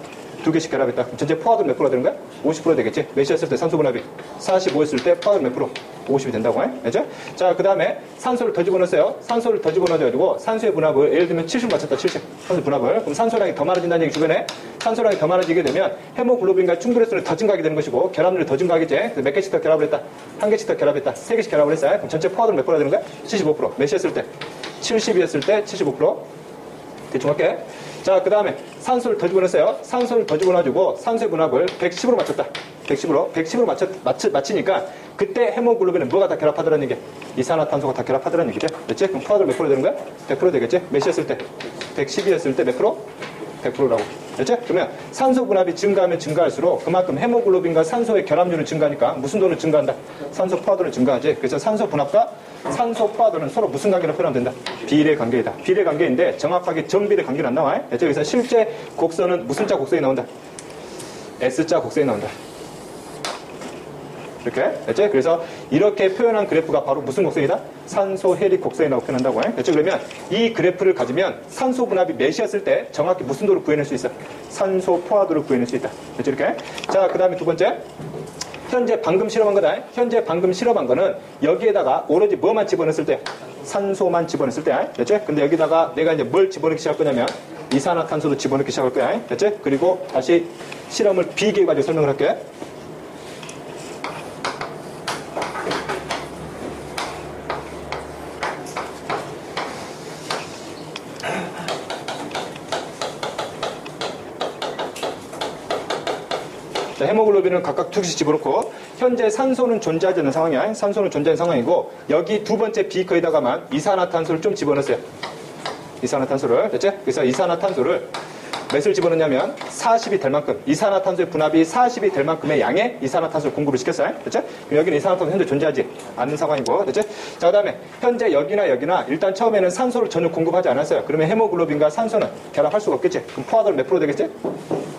2개씩 결합했다. 그럼 전체 포화도는 몇 프로가 되는 거야? 50% 되겠지. 몇이었을 때 산소 분압이? 45였을 때 포화도는 몇 프로? 50이 된다고 해. 알죠? 자, 그 다음에 산소를 더 집어넣었어요. 산소를 더 집어넣어가지고 산소의 분압을 예를 들면 70 맞췄다. 70. 산소 분압을. 그럼 산소량이 더 많아진다는 얘기 주변에 산소량이 더 많아지게 되면 헤모글로빈과 충돌했을 때 더 증가하게 되는 것이고 결합률이 더 증가하겠지. 그래서 몇 개씩 더 결합을 했다. 한 개씩 더 결합했다. 3개씩 결합을 했어요. 그럼 전체 포화도는 몇 프로가 되는 거야? 75%. 몇이었을 때? 70이었을 때 75%. 대충 할게. 자, 그 다음에 산소를 더 집어넣었어요. 산소를 더 집어넣어주고 산소의 분압을 110으로 맞췄다. 110으로 맞추니까 그때 헤모글로빈은 뭐가 다 결합하더라는 얘기야? 이산화탄소가 다 결합하더라는 얘기죠. 됐지? 그럼 포화도를 몇 프로 되는 거야? 100% 되겠지? 몇이었을 때? 110이었을 때 몇 프로? 100%라고. 됐지? 그러면 산소 분압이 증가하면 증가할수록 그만큼 헤모글로빈과 산소의 결합률은 증가하니까 무슨 도는 증가한다? 산소 포화도는 증가하지. 그래서 산소 분압과 산소 포화도는 서로 무슨 관계로 표현된다? 비례 관계이다. 비례 관계인데 정확하게 전비례 관계는 안 나와. 됐지? 그래서 실제 곡선은 무슨 자 곡선이 나온다? S자 곡선이 나온다. 이렇게. 됐지? 그래서 이렇게 표현한 그래프가 바로 무슨 곡선이다? 산소 해리 곡선이라고 표현한다고 해. 됐지? 그러면 이 그래프를 가지면 산소 분압이 몇이었을 때 정확히 무슨 도를 구해낼 수 있어? 산소 포화도를 구해낼 수 있다. 됐지? 이렇게. 자, 그 다음에 두 번째. 현재 방금 실험한 거다. 현재 방금 실험한 거는 여기에다가 오로지 뭐만 집어넣었을 때? 산소만 집어넣었을 때. 됐지? 근데 여기다가 내가 이제 뭘 집어넣기 시작할 거냐면 이산화탄소도 집어넣기 시작할 거야. 됐지? 그리고 다시 실험을 비교해가지고 설명을 할게. 자, 헤모글로빈은 각각 두 개씩 집어넣고 현재 산소는 존재하지 않는 상황이야. 산소는 존재하는 상황이고 여기 두 번째 비커에다가만 이산화탄소를 좀 집어넣었어요. 이산화탄소를. 됐지? 그래서 이산화탄소를 몇을 집어넣냐면 40이 될 만큼 이산화탄소의 분압이 40이 될 만큼의 양의 이산화탄소를 공급을 시켰어요. 됐지? 여기는 이산화탄소 현재 존재하지 않는 상황이고. 됐지? 자, 그 다음에 현재 여기나 일단 처음에는 산소를 전혀 공급하지 않았어요. 그러면 헤모글로빈과 산소는 결합할 수가 없겠지? 그럼 포화도는 몇 프로 되겠지?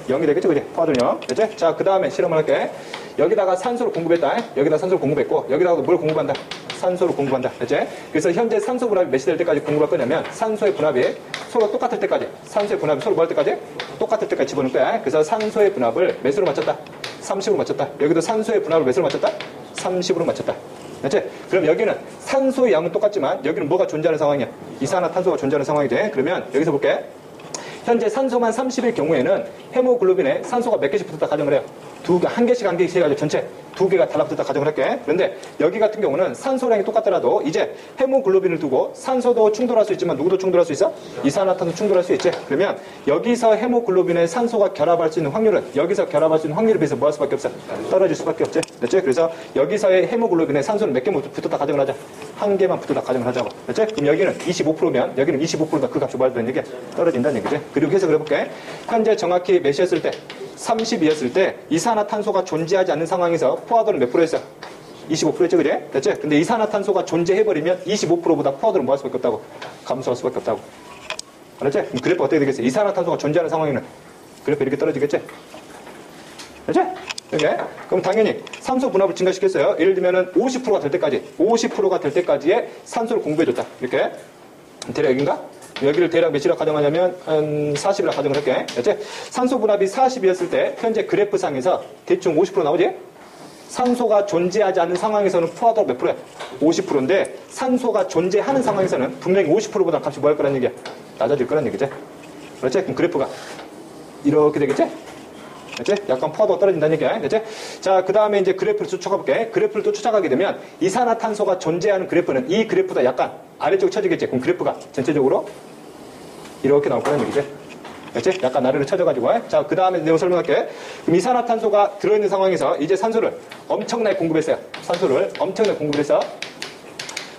0이 되겠죠, 그지? 포화도는 0. 됐지? 자, 그 다음에 실험을 할게. 여기다가 산소를 공급했다. 여기다 산소를 공급했고, 여기다가 뭘 공급한다? 산소를 공급한다. 됐지? 그래서 현재 산소 분압이 몇이 될 때까지 공급할 거냐면, 산소의 분압이 서로 똑같을 때까지, 산소의 분압이 서로 뭐 할 때까지? 똑같을 때까지 집어넣을 거야. 그래서 산소의 분압을 몇으로 맞췄다? 30으로 맞췄다. 여기도 산소의 분압을 몇으로 맞췄다? 30으로 맞췄다. 됐지? 그럼 여기는 산소의 양은 똑같지만, 여기는 뭐가 존재하는 상황이야? 이산화탄소가 존재하는 상황이 돼. 그러면 여기서 볼게. 현재 산소만 30일 경우에는 헤모글로빈에 산소가 몇 개씩 붙었다 가정을 해요. 한 개씩 해가지고 전체 두 개가 달라붙었다 가정을 할게. 그런데 여기 같은 경우는 산소량이 똑같더라도 이제 헤모글로빈을 두고 산소도 충돌할 수 있지만 누구도 충돌할 수 있어? 이산화탄소 충돌할 수 있지. 그러면 여기서 헤모글로빈에 산소가 결합할 수 있는 확률은 여기서 결합할 수 있는 확률에 비해서 뭐 할 수밖에 없어? 떨어질 수밖에 없지. 됐지? 그래서 여기서의 헤모글로빈에 산소는 몇 개 붙었다 가정을 하자. 한 개만 붙었다 가정을 하자고. 됐지? 그럼 여기는 25%면 여기는 25%다 그 값이 뭐 하는 얘기야? 떨어진다는 얘기지. 그리고 해석을 해볼게. 현재 정확히 몇이었을 때? 30이었을 때 이산화탄소가 존재하지 않는 상황에서 포화도는 몇 프로였어? 25%였죠, 그지? 됐지? 근데 이산화탄소가 존재해버리면 25%보다 포화도는 뭐 할 수밖에 없다고? 감소할 수밖에 없다고. 알았지? 그럼 그래프 어떻게 되겠어? 이산화탄소가 존재하는 상황에는 그래프 이렇게 떨어지겠지? 됐지? 이렇게. 그럼 당연히 산소 분압을 증가시켰어요. 예를 들면은 50%가 될 때까지, 50%가 될 때까지의 산소를 공급해줬다. 이렇게. 대략 여긴가? 여기를 대략 몇이라 가정하냐면 한 40이라 가정을 할게. 됐지? 산소 분압이 40이었을 때 현재 그래프상에서 대충 50% 나오지? 산소가 존재하지 않는 상황에서는 포화도가 몇 프로야? 50%인데 산소가 존재하는 상황에서는 분명히 50%보다 값이 뭐 할 거란 얘기야? 낮아질 거란 얘기지? 그렇지? 그럼 그래프가 이렇게 되겠지? 됐지? 약간 포화도가 떨어진다는 얘기야. 됐지? 자, 그 다음에 이제 그래프를 또 쫓아가볼게. 그래프를 또 쫓아가게 되면 이산화탄소가 존재하는 그래프는 이 그래프보다 약간 아래쪽으로 쳐지겠지? 그럼 그래프가 전체적으로 이렇게 나올 거란 얘기지. 됐지? 약간 아래로 쳐져가지고. 자, 그 다음에 내용 설명할게. 그럼 이산화탄소가 들어있는 상황에서 이제 산소를 엄청나게 공급했어요. 산소를 엄청나게 공급해서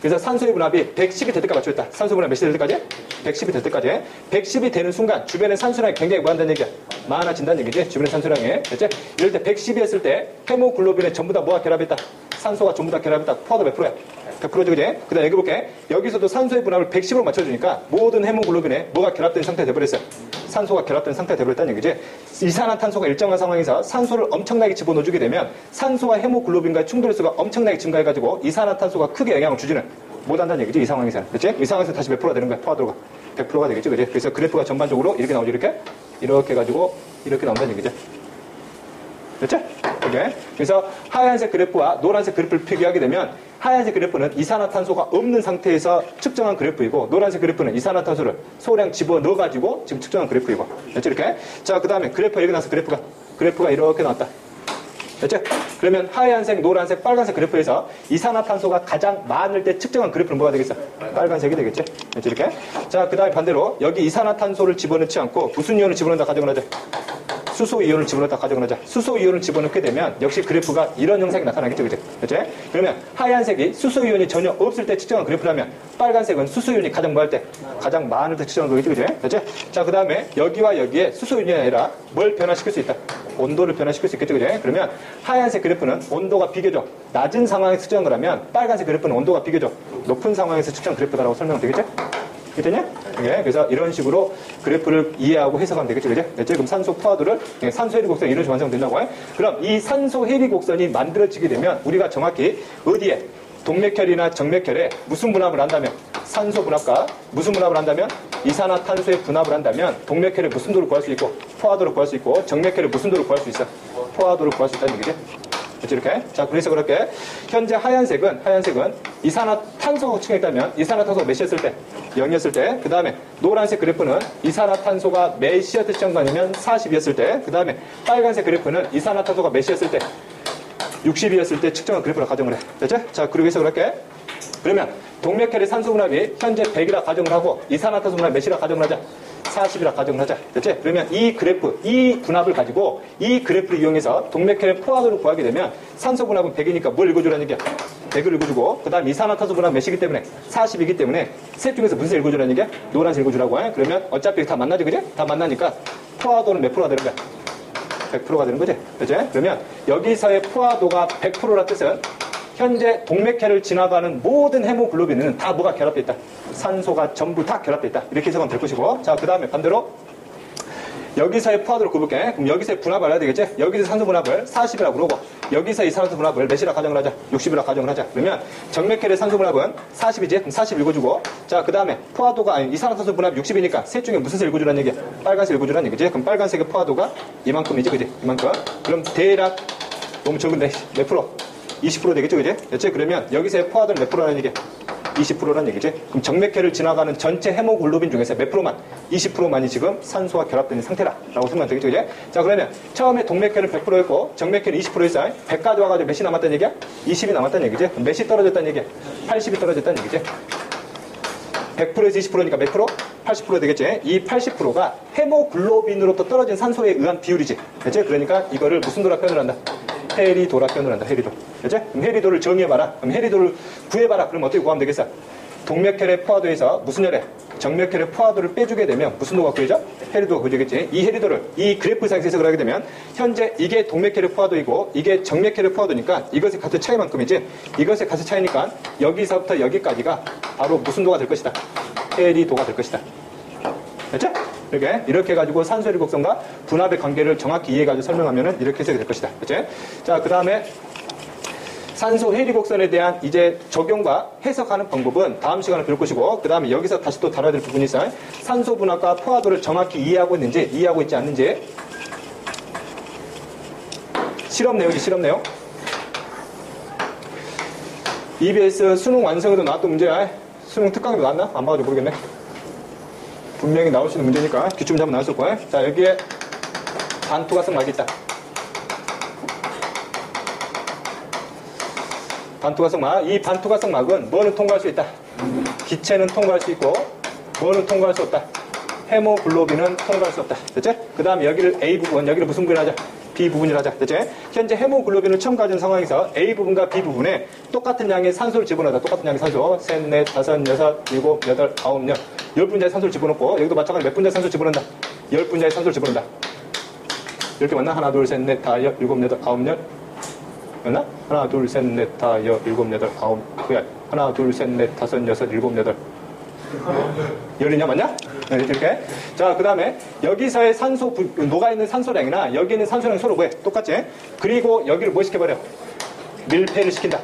그래서 산소의 분압이 110이 될 때까지 맞춰있다. 산소 분압 몇이 될 때까지? 110이 될 때까지. 110이 되는 순간 주변의 산소량이 굉장히 뭐 한다는 얘기야? 많아진다는 얘기지. 주변의 산소량이. 됐지? 이럴 때 110이었을 때 헤모글로빈에 전부 다 뭐가 결합했다? 산소가 전부 다 결합했다. 포화도 몇 프로야? 100%지, 그지? 그 다음 여기 볼게. 여기서도 산소의 분압을 110으로 맞춰주니까 모든 헤모글로빈에 뭐가 결합된 상태가 돼버렸어요. 산소가 결합된 상태가 돼버렸다는 얘기지. 이산화탄소가 일정한 상황에서 산소를 엄청나게 집어넣어주게 되면 산소와 헤모글로빈과의 충돌수가 엄청나게 증가해가지고 이산화탄소가 크게 영향을 주지는 못한다는 얘기지. 이 상황에서는. 그치? 이 상황에서 다시 몇 프로가 되는 거야? 포화도가. 100%가 되겠지. 그치? 그래서 그래프가 전반적으로 이렇게 나오죠. 이렇게 해가지고 이렇게 나온다는 얘기죠. 됐지? 오케이. 그래서 하얀색 그래프와 노란색 그래프를 비교하게 되면 하얀색 그래프는 이산화탄소가 없는 상태에서 측정한 그래프이고 노란색 그래프는 이산화탄소를 소량 집어넣어가지고 지금 측정한 그래프이고. 됐지? 이렇게. 자, 그 다음에 그래프가 이렇게 나와서 그래프가 이렇게 나왔다. 됐지? 그러면 하얀색, 노란색, 빨간색 그래프에서 이산화탄소가 가장 많을 때 측정한 그래프는 뭐가 되겠어? 빨간색이 되겠지? 이렇게. 자, 그 다음에 반대로 여기 이산화탄소를 집어넣지 않고 무슨 이온을 집어넣는다 가정을 하자. 수소 이온을 집어넣다 가정을 하자. 수소 이온을 집어넣게 되면 역시 그래프가 이런 형상이 나타나겠죠, 그죠? 그치? 그러면 하얀색이 수소 이온이 전혀 없을 때 측정한 그래프라면 빨간색은 수소 이온이 가장 뭐 할 때? 가장 많을 때 측정한 거겠죠, 그죠? 그치? 자, 그 다음에 여기와 여기에 수소 이온이 아니라 뭘 변화시킬 수 있다? 온도를 변화시킬 수 있겠죠, 그죠? 그러면 하얀색 그래프는 온도가 비교적 낮은 상황에서 측정한 거라면 빨간색 그래프는 온도가 비교적 높은 상황에서 측정한 그래프다라고 설명이 되겠죠? 됐냐? 네, 그래서 이런 식으로 그래프를 이해하고 해석하면 되겠죠, 그죠? 됐죠? 그럼 산소 포화도를 산소 해리 곡선 이런 식으로 완성된다고 해. 그럼 이 산소 해리 곡선이 만들어지게 되면 우리가 정확히 어디에 동맥혈이나 정맥혈에 무슨 분압을 한다면 산소 분압과 무슨 분압을 한다면 이산화탄소의 분압을 한다면 동맥혈의 무슨 도를 구할 수 있고 포화도를 구할 수 있고 정맥혈의 무슨 도를 구할 수 있어? 포화도를 구할 수 있다는 얘기죠. 그렇죠, 이렇게. 자, 그래서 그렇게 현재 하얀색은 이산화탄소가 측정했다면 이산화탄소가 몇이었을 때? 0이었을 때. 그 다음에 노란색 그래프는 이산화탄소가 몇이었을 정도냐면 40이었을 때. 그 다음에 빨간색 그래프는 이산화탄소가 몇이었을 때? 60이었을 때 측정한 그래프로 가정을 해. 됐죠? 자, 그러고 해서 그렇게. 그러면 동맥혈의 산소 분압이 현재 100이라 가정을 하고 이산화탄소 분압 몇이라 가정을 하자? 40이라 가정을 하자. 됐지? 그러면 이 그래프, 이 분압을 가지고 이 그래프를 이용해서 동맥혈의 포화도를 구하게 되면 산소 분압은 100이니까 뭘 읽어주라는 얘기야? 100을 읽어주고 그 다음 이산화탄소 분압 몇이기 때문에? 40이기 때문에 셋 중에서 무슨 색 읽어주라는 얘기야? 노란색 읽어주라고 해. 그러면 어차피 다 만나지, 그지? 다 만나니까 포화도는 몇 프로가 되는 거야? 100%가 되는 거지? 그치? 그러면 여기서의 포화도가 100%라 뜻은 현재 동맥혈을 지나가는 모든 헤모글로빈은 다 뭐가 결합되어 있다? 산소가 전부 다 결합되어 있다. 이렇게 해석하면 될 것이고. 자, 그 다음에 반대로 여기서의 포화도를 굽을게. 그럼 여기서의 분압을 알아야 되겠지? 여기서 산소 분압을 40이라고 그러고 여기서 이산화탄소 분압을 몇이라 가정을 하자? 60이라 가정을 하자. 그러면 정맥혈의 산소 분압은 40이지? 그럼 40 읽어주고 자, 그 다음에 포화도가 아니 이산화탄소 분압 60이니까 셋 중에 무슨 색 읽어주라는 얘기야? 빨간색 읽어주라는 얘기지? 그럼 빨간색의 포화도가 이만큼이지, 그지? 이만큼. 그럼 대략 너무 적은데 몇 프로? 20% 되겠죠, 그지? 됐지? 그러면 여기서의 포화도는 몇 프로라는 얘기야? 20%라는 얘기지? 그럼 정맥혈을 지나가는 전체 헤모글로빈 중에서 몇 프로만? 20%만이 지금 산소와 결합된 상태라라고 생각하면 되겠죠, 그지? 자, 그러면 처음에 동맥혈은 100%였고 정맥혈은 20%였어. 100까지 와가지고 몇이 남았다는 얘기야? 20이 남았다는 얘기지? 그럼 몇이 떨어졌다는 얘기야? 80이 떨어졌다는 얘기지? 100%에서 20%니까 몇 프로? 80% 되겠지? 이 80%가 헤모글로빈으로부터 떨어진 산소에 의한 비율이지. 그치? 그러니까 이거를 무슨 도라 표현을 한다? 해리도라 표현을 한다. 해리도. 그치? 그럼 해리도를 정의해봐라. 그럼 해리도를 구해봐라. 그럼 어떻게 구하면 되겠어? 동맥혈의 포화도에서 무슨 혈에? 정맥혈의 포화도를 빼주게 되면 무슨 도가 구해져? 해리도가 구해지겠지? 이 해리도를 이 그래프상에서 해석을 하게 되면 현재 이게 동맥혈의 포화도이고 이게 정맥혈의 포화도니까 이것의 값의 차이만큼이지 이것의 값의 차이니까 여기서부터 여기까지가 바로 무슨 도가 될 것이다? 해리도가 될 것이다. 됐죠? 이렇게 해가지고 산소 해리 곡선과 분압의 관계를 정확히 이해해가지고 설명하면은 이렇게 해석이 될 것이다. 그치? 자, 그 다음에 산소 해리 곡선에 대한 이제 적용과 해석하는 방법은 다음 시간에 배울 것이고, 그 다음에 여기서 다시 또 다뤄야 될 부분이 있어요. 산소 분압과 포화도를 정확히 이해하고 있는지, 이해하고 있지 않는지. 실험 내용이 실험 내용. EBS 수능 완성에도 나왔던 문제야. 수능 특강에도 나왔나? 안 봐가지고 모르겠네. 분명히 나올 수 있는 문제니까 기출 문제 한번 나왔을 거야. 자, 여기에 반투과성 막이 있다. 반투과성 막. 이 반투과성 막은 뭐는 통과할 수 있다? 기체는 통과할 수 있고 뭐는 통과할 수 없다? 헤모글로빈은 통과할 수 없다. 됐지? 그 다음에 여기를 A 부분, 여기를 무슨 부분을 하자? B 부분을 하자. 됐지? 현재 헤모글로빈을 처음 가진 상황에서 A 부분과 B 부분에 똑같은 양의 산소를 집어넣다. 똑같은 양의 산소. 셋, 넷, 다섯, 여섯, 일곱, 여덟, 아홉, 열. 10분자의 산소를 집어넣고 여기도 마찬가지로 몇 분자의 산소를 집어넣는다? 10분자의 산소를 집어넣는다. 이렇게 맞나? 하나, 둘, 셋, 넷, 다, 일곱, 여덟, 아홉, 열. 맞나? 하나, 둘, 셋, 넷, 다, 일곱, 여덟, 아홉, 열. 하나, 둘, 셋, 넷, 다섯, 여섯, 일곱, 여덟. 열이냐, 맞냐? 네, 이렇게. 자, 그 다음에 여기서의 산소, 녹아있는 산소량이나 여기 있는 산소량이 서로 뭐해? 똑같지? 그리고 여기를 뭐 시켜버려? 밀폐를 시킨다.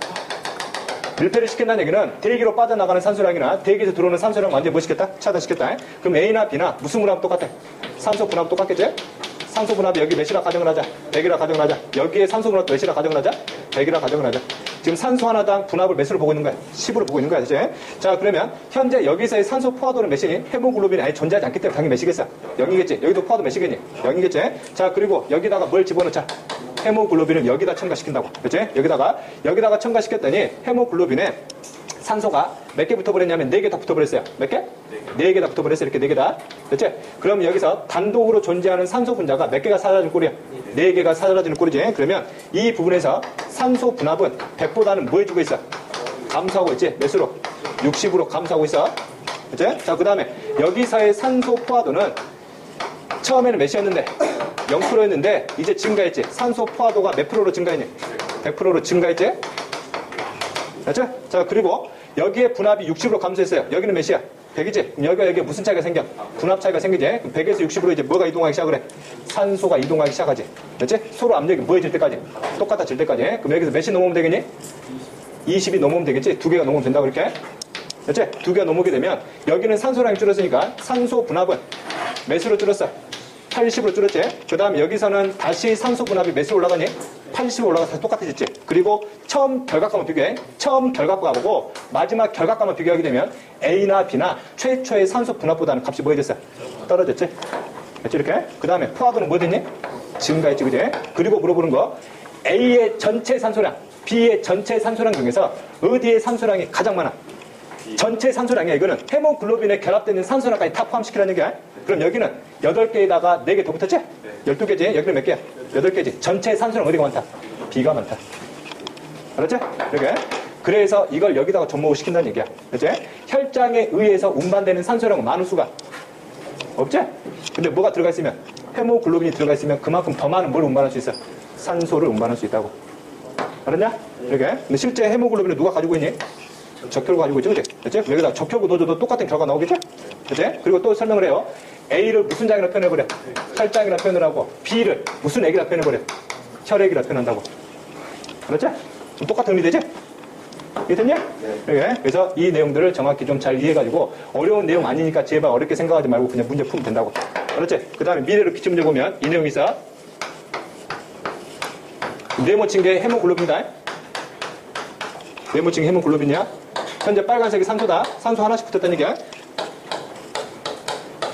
밀폐를 시킨다는 얘기는 대기로 빠져나가는 산소량이나 대기에서 들어오는 산소량 완전히 뭐 시켰다? 차단시켰다. 그럼 A나 B나 무슨 분압 똑같아? 산소 분압 똑같겠지? 산소 분압이 여기 몇이라 가정을 하자? 100이라 가정을 하자. 여기에 산소 분압도 몇이라 가정을 하자? 100이라 가정을 하자. 지금 산소 하나당 분압을 몇으로 보고 있는 거야? 10으로 보고 있는 거야, 그치? 자, 그러면 현재 여기서의 산소 포화도는 몇이니? 헤모글로빈이 아예 존재하지 않기 때문에 당연히 몇이겠어? 0이겠지? 여기도 포화도 몇이겠니? 0이겠지? 자, 그리고 여기다가 뭘 집어넣자? 헤모글로빈을 여기다 첨가시킨다고. 그치? 여기다가 첨가시켰더니 헤모글로빈에 산소가 몇 개 붙어버렸냐면 4개 다 붙어버렸어요. 몇 개? 4개 다 붙어버렸어요. 이렇게 4개 다. 그치? 그럼 여기서 단독으로 존재하는 산소 분자가 몇 개가 사라지는 꼴이야? 4개가 사라지는 꼴이지. 그러면 이 부분에서 산소 분압은 100보다는 뭐 해주고 있어? 감소하고 있지? 몇으로? 60으로 감소하고 있어. 그치? 자, 그 다음에 여기서의 산소 포화도는 처음에는 몇이었는데? 0%였는데 이제 증가했지? 산소 포화도가 몇 프로로 증가했니? 100%로 증가했지? 됐죠? 자, 그리고 여기에 분압이 60으로 감소했어요. 여기는 몇이야? 100이지? 여기에 무슨 차이가 생겨? 분압 차이가 생기지? 100에서 60으로 이제 뭐가 이동하기 시작을 해? 산소가 이동하기 시작하지. 됐지? 서로 압력이 뭐해질 때까지? 똑같아질 때까지. 그럼 여기서 몇이 넘으면 되겠니? 20이 넘으면 되겠지? 2개가 넘으면 된다고 이렇게. 됐지? 2개가 넘게 되면 여기는 산소량이 줄었으니까 산소 분압은 몇으로 줄었어? 80으로 줄었지? 그 다음 여기서는 다시 산소 분압이 몇으로 올라가니? 80으로 올라가서 똑같아졌지? 그리고 처음 결과값만 비교해. 처음 결과값하고 마지막 결과값만 비교하게 되면 A나 B나 최초의 산소 분압보다는 값이 뭐 해졌어? 떨어졌지? 됐지? 이렇게? 그 다음에 포화도는 뭐 됐니? 증가했지, 그지? 그리고 물어보는 거 A의 전체 산소량, B의 전체 산소량 중에서 어디의 산소량이 가장 많아? 전체 산소량이야. 이거는 헤모글로빈에 결합되는 산소량까지 다 포함시키라는 얘기야. 그럼 여기는 8개에다가 4개 더 붙었지? 12개지? 여기는 몇 개야? 8개지. 전체 산소량 어디가 많다? B가 많다. 알았지? 이렇게. 그래서 이걸 여기다가 접목을 시킨다는 얘기야. 그치? 혈장에 의해서 운반되는 산소량은 많을 수가 없지? 근데 뭐가 들어가 있으면? 헤모글로빈이 들어가 있으면 그만큼 더 많은 뭘 운반할 수 있어? 산소를 운반할 수 있다고. 알았냐? 이렇게. 근데 실제 헤모글로빈을 누가 가지고 있니? 적혈구 가지고 있죠, 그치? 그치? 여기다 적혈구 넣어줘도 똑같은 결과 나오겠죠? 그치? 그리고 또 설명을 해요. A를 무슨 장이라 표현해버려? 혈장이라 표현을 하고, B를 무슨 액이라 표현해버려? 혈액이라 표현한다고. 그렇지? 그럼 똑같은 의미 되지? 이해됐냐? 네. 그래서 이 내용들을 정확히 좀 잘 이해해가지고, 어려운 내용 아니니까 제발 어렵게 생각하지 말고 그냥 문제 풀면 된다고. 그렇지? 그 다음에 미래로 기출 문제 보면 이 내용이 있어. 네모친 게 헤모글로빈이다. 네모친 게 헤모글로빈이야. 현재 빨간색이 산소다. 산소 하나씩 붙었다는 얘기야.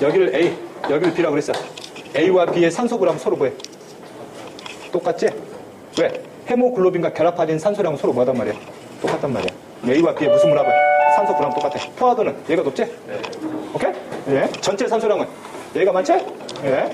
여기를 A, 여기를 B라고 그랬어. A와 B의 산소 분압은 서로 뭐해? 똑같지? 왜? 헤모글로빈과 결합하진 산소량은 서로 뭐하단 말이야? 똑같단 말이야. A와 B의 무슨 분압은? 산소 분압은 똑같아. 포화도는 얘가 높지? 네. 오케이? 예. 전체 산소량은 얘가 많지? 예.